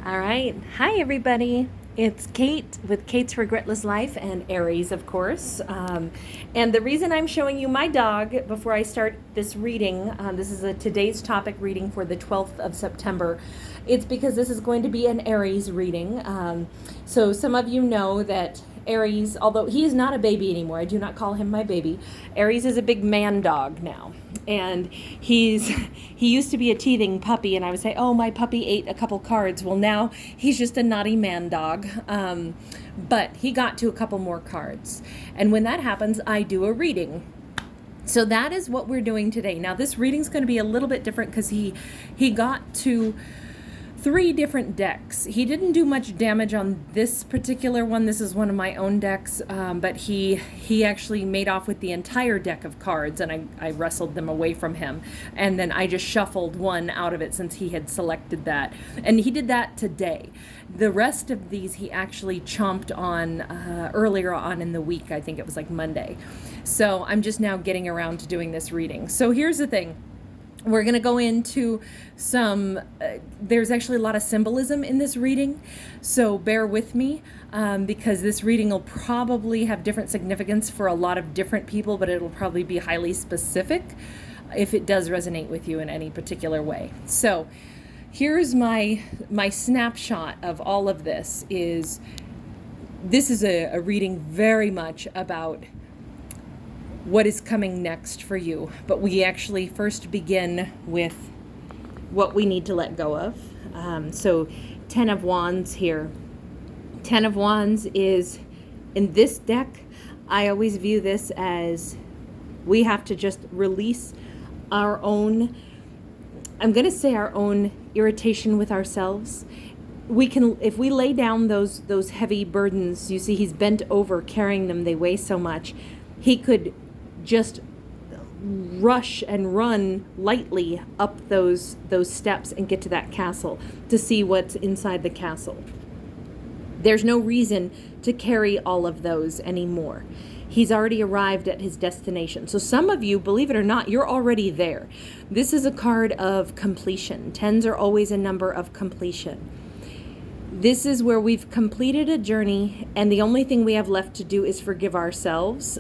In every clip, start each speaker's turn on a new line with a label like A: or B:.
A: All right. Hi, everybody. It's Kate with Kate's Regretless Life and Aries, of course. And the reason I'm showing you my dog before I start this reading, this is a today's topic reading for the 12th of September. It's because this is going to be an Aries reading. So some of you know that Aries, although he is not a baby anymore, I do not call him my baby. Aries is a big man dog now. And he used to be a teething puppy, and I would say, oh, my puppy ate a couple cards. Well, now he's just a naughty man dog. But he got to a couple more cards. And when that happens, I do a reading. So that is what we're doing today. Now, this reading's going to be a little bit different because he got to 3 different decks. He didn't do much damage on this particular one. This is one of my own decks, but he actually made off with the entire deck of cards, and I wrestled them away from him. And then I just shuffled one out of it since he had selected that. And he did that today. The rest of these he actually chomped on earlier on in the week. I think it was like Monday. So I'm just now getting around to doing this reading. So here's the thing. We're going to go into some, there's actually a lot of symbolism in this reading, so bear with me, because this reading will probably have different significance for a lot of different people, but it'll probably be highly specific if it does resonate with you in any particular way. So here's my snapshot of all of this. This is a reading very much about what is coming next for you. But we actually first begin with what we need to let go of. So 10 of Wands here. 10 of Wands is, in this deck, I always view this as we have to just release our own, I'm going to say our own irritation with ourselves. We can, if we lay down those heavy burdens, you see he's bent over carrying them, they weigh so much. He could just rush and run lightly up those steps and get to that castle to see what's inside the castle. There's no reason to carry all of those anymore. He's already arrived at his destination. So some of you, believe it or not, you're already there. This is a card of completion. 10s are always a number of completion. This is where we've completed a journey, and the only thing we have left to do is forgive ourselves.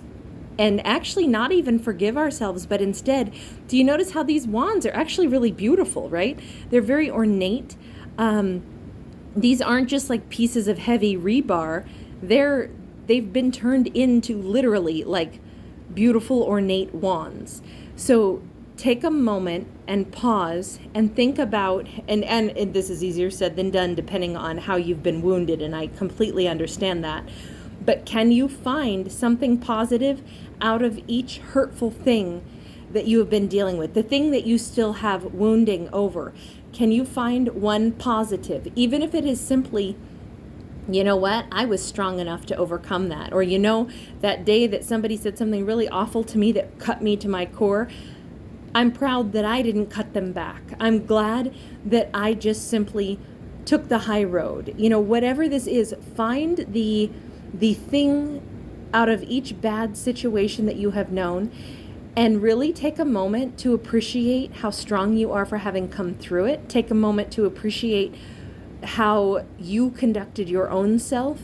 A: And actually not even forgive ourselves, but instead, do you notice how these wands are actually really beautiful, right? They're very ornate. These aren't just like pieces of heavy rebar. They've been turned into literally like beautiful ornate wands. So take a moment and pause and think about, and this is easier said than done depending on how you've been wounded, and I completely understand that. But can you find something positive out of each hurtful thing that you have been dealing with? The thing that you still have wounding over. Can you find one positive? Even if it is simply, you know what? I was strong enough to overcome that. Or, you know, that day that somebody said something really awful to me that cut me to my core. I'm proud that I didn't cut them back. I'm glad that I just simply took the high road. You know, whatever this is, find the thing out of each bad situation that you have known, and really take a moment to appreciate how strong you are for having come through it. Take a moment to appreciate how you conducted your own self,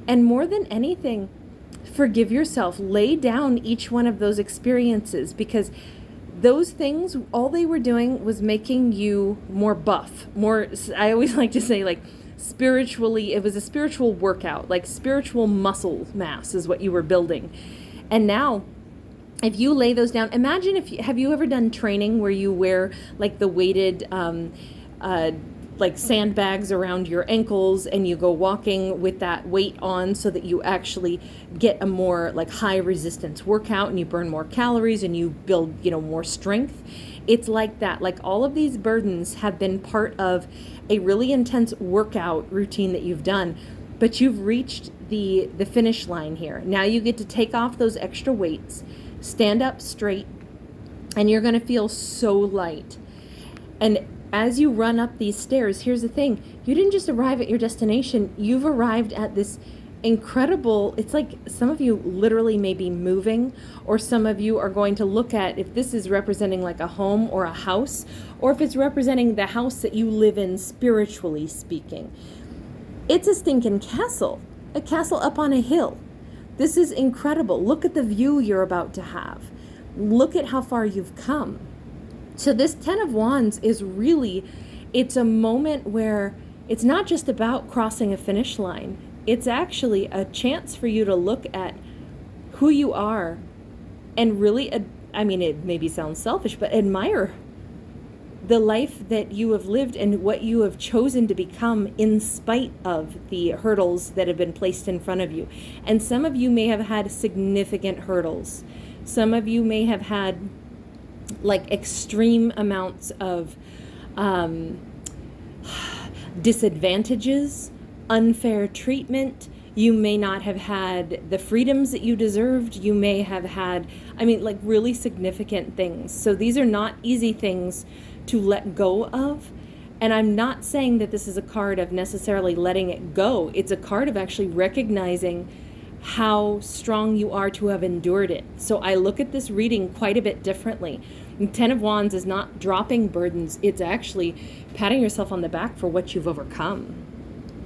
A: and more than anything, forgive yourself. Lay down each one of those experiences, because those things, all they were doing was making you more buff, more, I always like to say, like, spiritually, it was a spiritual workout, like spiritual muscle mass is what you were building. And now, if you lay those down, imagine have you ever done training where you wear like the weighted like sandbags around your ankles, and you go walking with that weight on so that you actually get a more like high resistance workout, and you burn more calories and you build, you know, more strength. It's like that. Like all of these burdens have been part of a really intense workout routine that you've done, but you've reached the finish line here. Now you get to take off those extra weights, stand up straight, and you're going to feel so light. And as you run up these stairs, here's the thing. You didn't just arrive at your destination. You've arrived at this incredible. It's like some of you literally may be moving, or some of you are going to look at if this is representing like a home or a house, or if it's representing the house that you live in spiritually speaking. It's a stinking castle, a castle up on a hill. This is incredible. Look at the view you're about to have. Look at how far you've come. So this 10 of Wands is really, it's a moment where it's not just about crossing a finish line. It's actually a chance for you to look at who you are and really, I mean, it maybe sounds selfish, but admire the life that you have lived and what you have chosen to become in spite of the hurdles that have been placed in front of you. And some of you may have had significant hurdles. Some of you may have had like extreme amounts of disadvantages, unfair treatment. You may not have had the freedoms that you deserved. You may have had, I mean, like really significant things. So these are not easy things to let go of. And I'm not saying that this is a card of necessarily letting it go. It's a card of actually recognizing how strong you are to have endured it. So I look at this reading quite a bit differently. And 10 of Wands is not dropping burdens. It's actually patting yourself on the back for what you've overcome.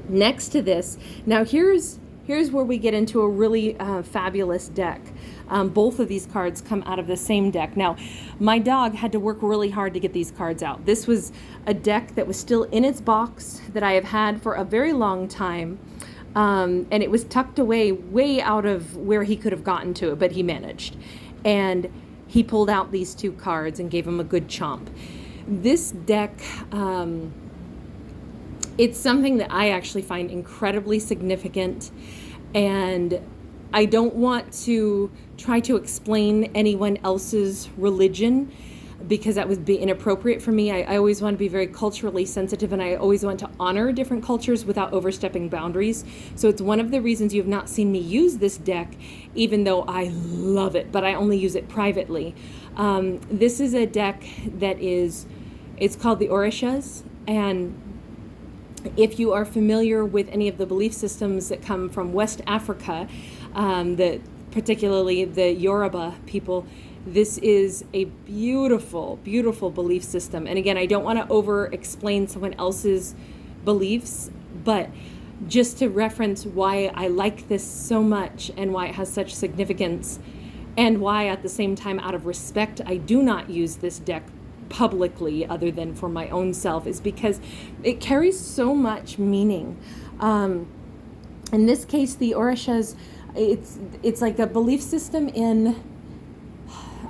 A: Next to this, now here's where we get into a really fabulous deck. Both of these cards come out of the same deck. Now, my dog had to work really hard to get these cards out. This was a deck that was still in its box that I have had for a very long time. And it was tucked away, way out of where he could have gotten to it, but he managed. And he pulled out these two cards and gave him a good chomp. This deck, it's something that I actually find incredibly significant, and I don't want to try to explain anyone else's religion because that would be inappropriate for me. I always want to be very culturally sensitive, and I always want to honor different cultures without overstepping boundaries. So it's one of the reasons you have not seen me use this deck, even though I love it, but I only use it privately. This is a deck that it's called the Orishas, and if you are familiar with any of the belief systems that come from West Africa, particularly the Yoruba people, this is a beautiful, beautiful belief system. And again, I don't want to over-explain someone else's beliefs, but just to reference why I like this so much and why it has such significance, and why at the same time, out of respect, I do not use this deck publicly other than for my own self, is because it carries so much meaning. In this case, the Orishas, it's like a belief system in,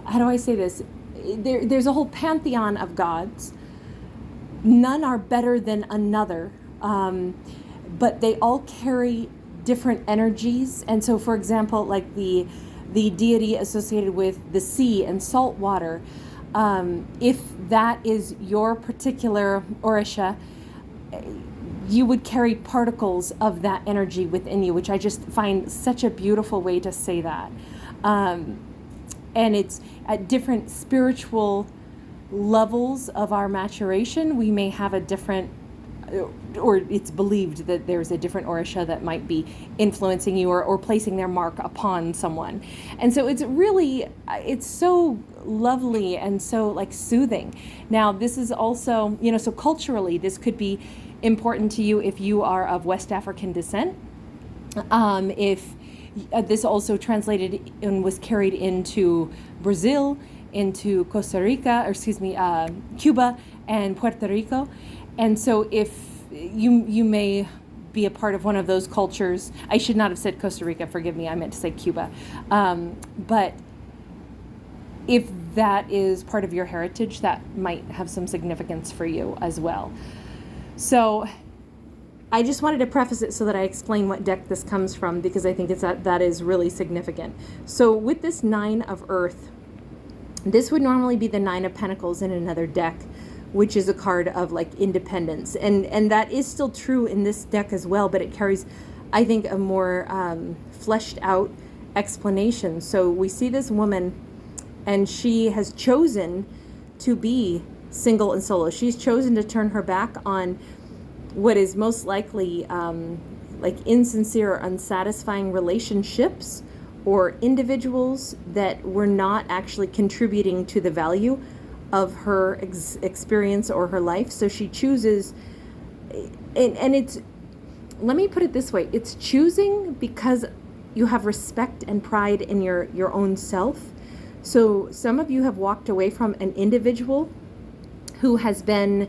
A: how do I say this? There's a whole pantheon of gods. None are better than another, but they all carry different energies. And so, for example, like the deity associated with the sea and salt water, if that is your particular Orisha, you would carry particles of that energy within you, which I just find such a beautiful way to say that. And it's at different spiritual levels of our maturation, we may have a different, or it's believed that there's a different Orisha that might be influencing you or placing their mark upon someone. And so it's really, it's so lovely and so like soothing. Now, this is also, so culturally, this could be important to you if you are of West African descent. If this also translated and was carried into Brazil, into Costa Rica, Cuba and Puerto Rico. And so if you may be a part of one of those cultures, I should not have said Costa Rica, forgive me, I meant to say Cuba. But if that is part of your heritage, that might have some significance for you as well. So I just wanted to preface it so that I explain what deck this comes from, because I think that is really significant. So with this 9 of Earth, this would normally be the 9 of Pentacles in another deck, which is a card of like independence. And that is still true in this deck as well, but it carries, I think, a more fleshed out explanation. So we see this woman, and she has chosen to be single and solo. She's chosen to turn her back on what is most likely like insincere or unsatisfying relationships or individuals that were not actually contributing to the value of her experience or her life. So she chooses, and it's, let me put it this way, it's choosing because you have respect and pride in your own self. So some of you have walked away from an individual who has been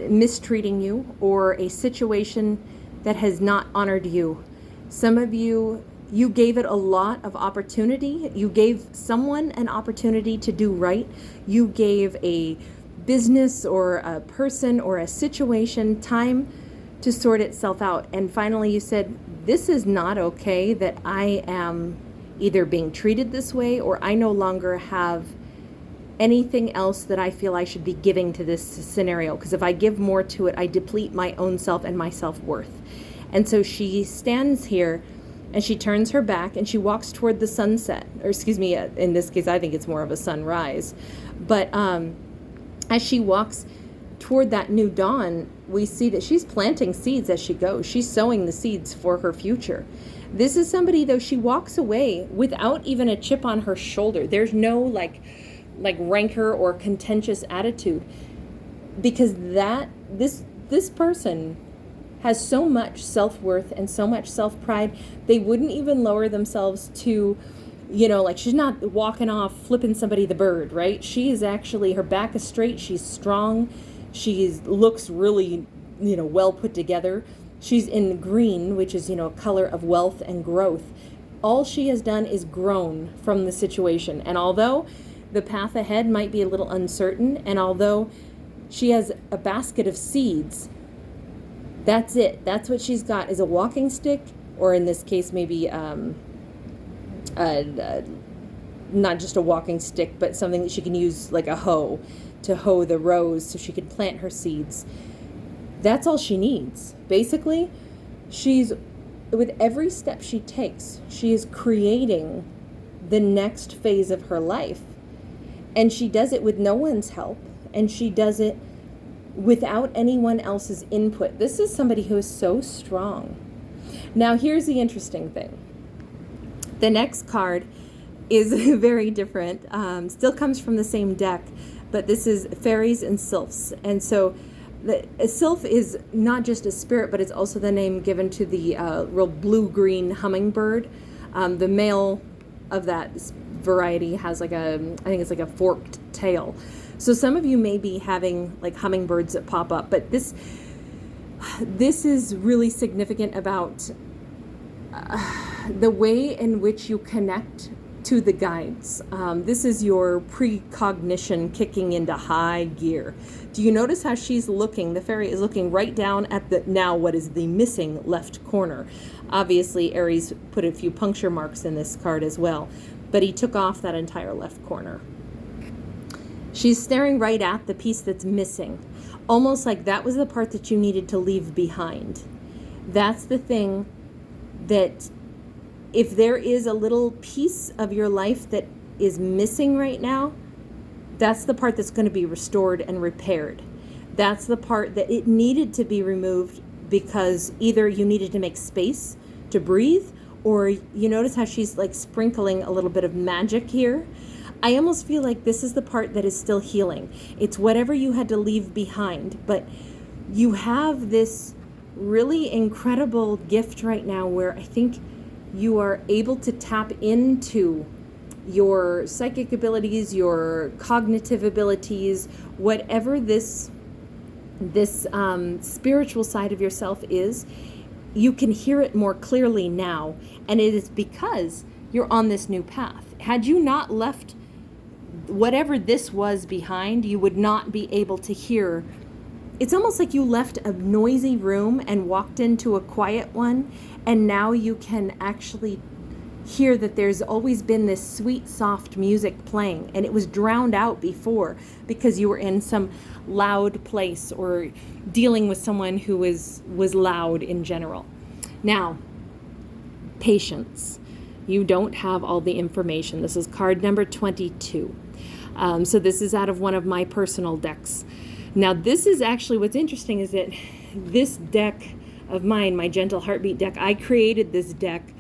A: mistreating you, or a situation that has not honored you. Some of you, you gave it a lot of opportunity. You gave someone an opportunity to do right. You gave a business or a person or a situation time to sort itself out. And finally you said, this is not okay that I am either being treated this way, or I no longer have anything else that I feel I should be giving to this scenario. Because if I give more to it, I deplete my own self and my self-worth. And so she stands here and she turns her back and she walks toward the sunset, or excuse me, in this case, I think it's more of a sunrise. But as she walks toward that new dawn, we see that she's planting seeds as she goes. She's sowing the seeds for her future. This is somebody, though, she walks away without even a chip on her shoulder. There's no like rancor or contentious attitude, because this person has so much self-worth and so much self-pride, they wouldn't even lower themselves to, like, she's not walking off flipping somebody the bird, right? She is actually, her back is straight, she's strong, looks really, well put together. She's in green, which is, a color of wealth and growth. All she has done is grown from the situation. And although the path ahead might be a little uncertain, and although she has a basket of seeds, that's it. That's what she's got, is a walking stick, or in this case, maybe not just a walking stick, but something that she can use like a hoe to hoe the rows so she can plant her seeds. That's all she needs. Basically, with every step she takes, she is creating the next phase of her life. And she does it with no one's help, and she does it without anyone else's input. This is somebody who is so strong. Now, here's the interesting thing. The next card is very different. Still comes from the same deck, but this is Fairies and Sylphs. And so a sylph is not just a spirit, but it's also the name given to the real blue-green hummingbird. The male of that variety has I think it's like a forked tail. So some of you may be having like hummingbirds that pop up, but this is really significant about the way in which you connect to the guides. This is your precognition kicking into high gear. Do you notice how she's looking? The fairy is looking right down at what is the missing left corner. Obviously, Aries put a few puncture marks in this card as well, but he took off that entire left corner. She's staring right at the piece that's missing, almost like that was the part that you needed to leave behind. That's the thing that, if there is a little piece of your life that is missing right now, that's the part that's going to be restored and repaired. That's the part that it needed to be removed because either you needed to make space to breathe, or you notice how she's like sprinkling a little bit of magic here. I almost feel like this is the part that is still healing. It's whatever you had to leave behind, but you have this really incredible gift right now where I think you are able to tap into your psychic abilities, your cognitive abilities, whatever this spiritual side of yourself is, you can hear it more clearly now. And it is because you're on this new path. Had you not left whatever this was behind, you would not be able to hear. It's almost like you left a noisy room and walked into a quiet one, and now you can actually hear that there's always been this sweet, soft music playing, and it was drowned out before because you were in some loud place or dealing with someone who was loud in general. Now, patience. You don't have all the information. This is card number 22. So this is out of one of my personal decks. Now, this is actually, what's interesting is that this deck of mine, my Gentle Heartbeat deck. I created this deck.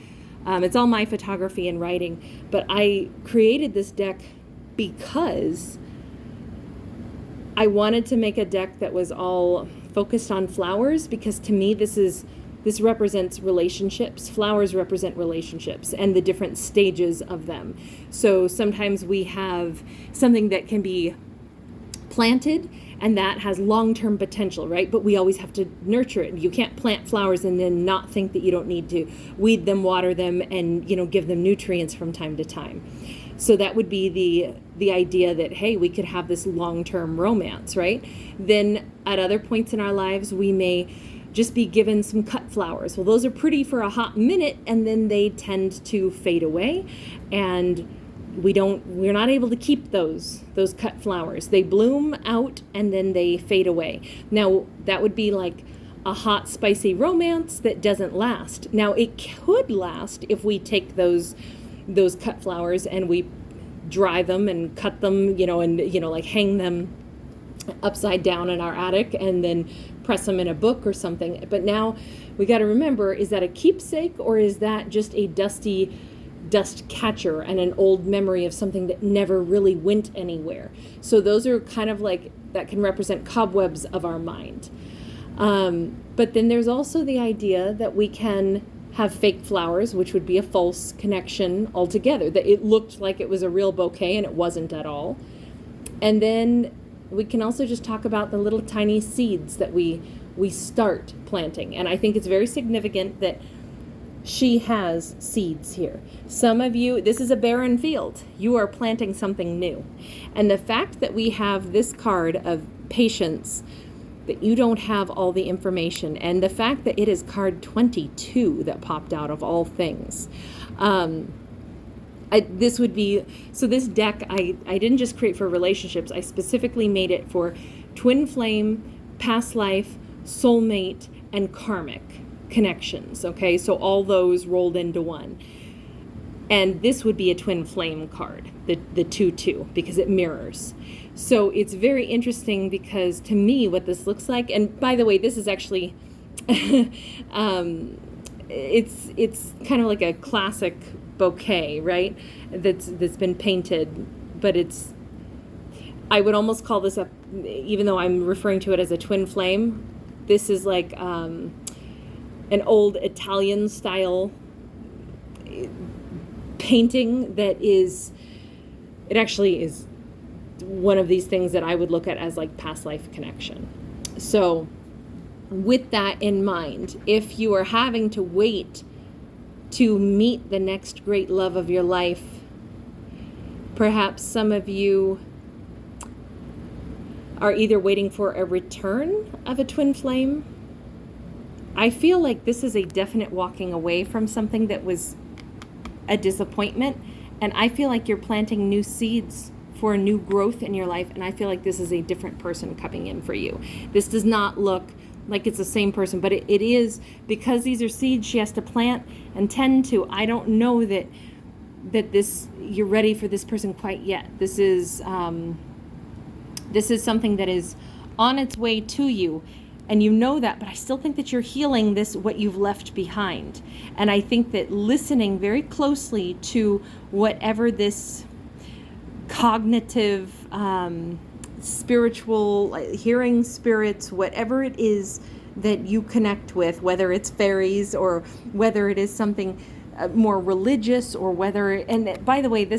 A: It's all my photography and writing, but I created this deck because I wanted to make a deck that was all focused on flowers, because to me this represents relationships. Flowers represent relationships and the different stages of them. So sometimes we have something that can be planted and that has long-term potential, right? But we always have to nurture it. You can't plant flowers and then not think that you don't need to weed them, water them, and give them nutrients from time to time. So that would be the idea that, hey, we could have this long-term romance, right? Then at other points in our lives, we may just be given some cut flowers. Well, those are pretty for a hot minute, and then they tend to fade away, and we're not able to keep those cut flowers. They bloom out and then they fade away. Now, that would be like a hot, spicy romance that doesn't last. Now, it could last if we take those cut flowers and we dry them and cut them, like hang them upside down in our attic and then press them in a book or something. But now we got to remember, is that a keepsake or is that just a dusty dust catcher and an old memory of something that never really went anywhere? So those are kind of like, that can represent cobwebs of our mind. But then there's also the idea that we can have fake flowers, which would be a false connection altogether, that it looked like it was a real bouquet and it wasn't at all. And then we can also just talk about the little tiny seeds that we start planting. And I think it's very significant that she has seeds here. Some of you, this is a barren field. You are planting something new. And the fact that we have this card of patience, that you don't have all the information, and the fact that it is card 22 that popped out of all things. This would be, so this deck I didn't just create for relationships. I specifically made it for twin flame, past life, soulmate, and karmic connections, okay? So all those rolled into one. And this would be a twin flame card, the 2-2, because it mirrors. So it's very interesting because to me what this looks like, and by the way, this is actually, it's kind of like a classic bouquet, right? That's been painted, but I would almost call this even though I'm referring to it as a twin flame, this is like an old Italian style painting that it actually is one of these things that I would look at as like past life connection. So with that in mind, if you are having to wait to meet the next great love of your life, perhaps some of you are either waiting for a return of a twin flame. I feel like this is a definite walking away from something that was a disappointment, and I feel like you're planting new seeds for a new growth in your life, and I feel like this is a different person coming in for you. This does not look like it's the same person, but it is, because these are seeds she has to plant and tend to. I don't know that you're ready for this person quite yet. This is something that is on its way to you, and you know that, but I still think that you're healing what you've left behind. And I think that listening very closely to whatever this cognitive, spiritual, hearing spirits, whatever it is that you connect with, whether it's fairies or whether it is something more religious, or whether, and by the way, the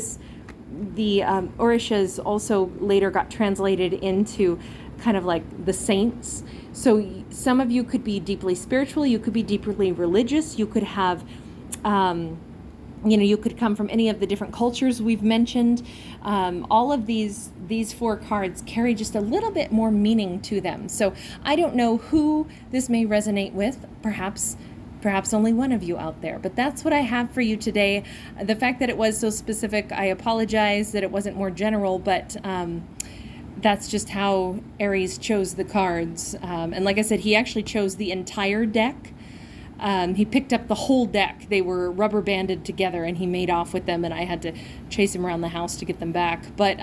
A: Orishas also later got translated into kind of like the saints. So some of you could be deeply spiritual, you could be deeply religious, you could have, you could come from any of the different cultures we've mentioned. All of these 4 cards carry just a little bit more meaning to them. So I don't know who this may resonate with, perhaps only one of you out there, but that's what I have for you today. The fact that it was so specific, I apologize that it wasn't more general, but that's just how Aries chose the cards. And like I said, he actually chose the entire deck. He picked up the whole deck. They were rubber banded together and he made off with them, and I had to chase him around the house to get them back. But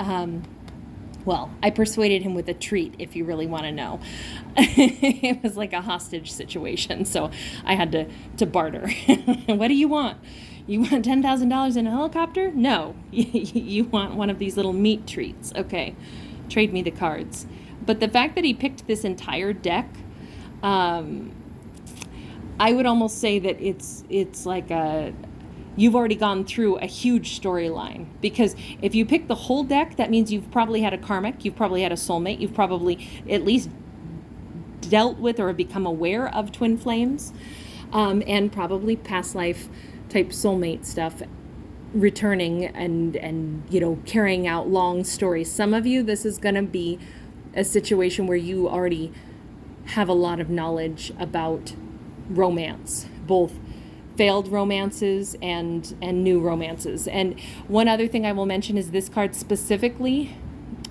A: Well, I persuaded him with a treat, if you really want to know. It was like a hostage situation, so I had to barter. What do you want? You want $10,000 in a helicopter? No. You want one of these little meat treats. Okay, trade me the cards. But the fact that he picked this entire deck, I would almost say that it's like you've already gone through a huge storyline, because if you pick the whole deck, that means you've probably had a karmic, you've probably had a soulmate, you've probably at least dealt with or become aware of twin flames, and probably past life type soulmate stuff returning and carrying out long stories. Some of you, this is going to be a situation where you already have a lot of knowledge about romance, both failed romances and new romances. And one other thing I will mention is this card specifically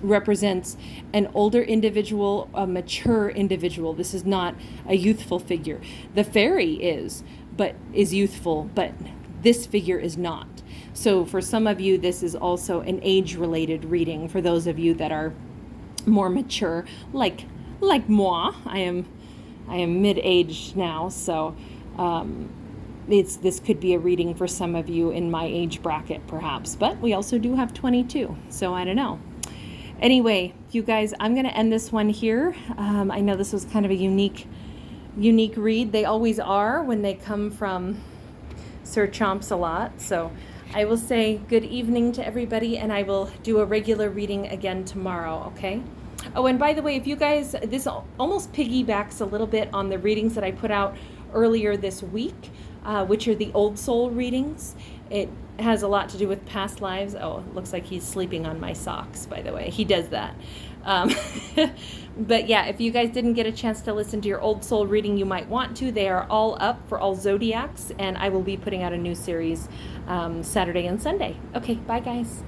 A: represents an older individual, a mature individual. This is not a youthful figure. The fairy is youthful, but this figure is not. So for some of you, this is also an age-related reading. For those of you that are more mature, like moi, I am mid-aged now, so this could be a reading for some of you in my age bracket, perhaps. But we also do have 22, so I don't know. Anyway, you guys, I'm going to end this one here. I know this was kind of a unique read. They always are when they come from Sir Chomps-a-Lot. So I will say good evening to everybody, and I will do a regular reading again tomorrow, okay? Oh, and by the way, if you guys, this almost piggybacks a little bit on the readings that I put out earlier this week, which are the Old Soul readings. It has a lot to do with past lives. Oh, it looks like he's sleeping on my socks, by the way. He does that. But yeah, if you guys didn't get a chance to listen to your Old Soul reading, you might want to. They are all up for all zodiacs, and I will be putting out a new series Saturday and Sunday. Okay, bye guys.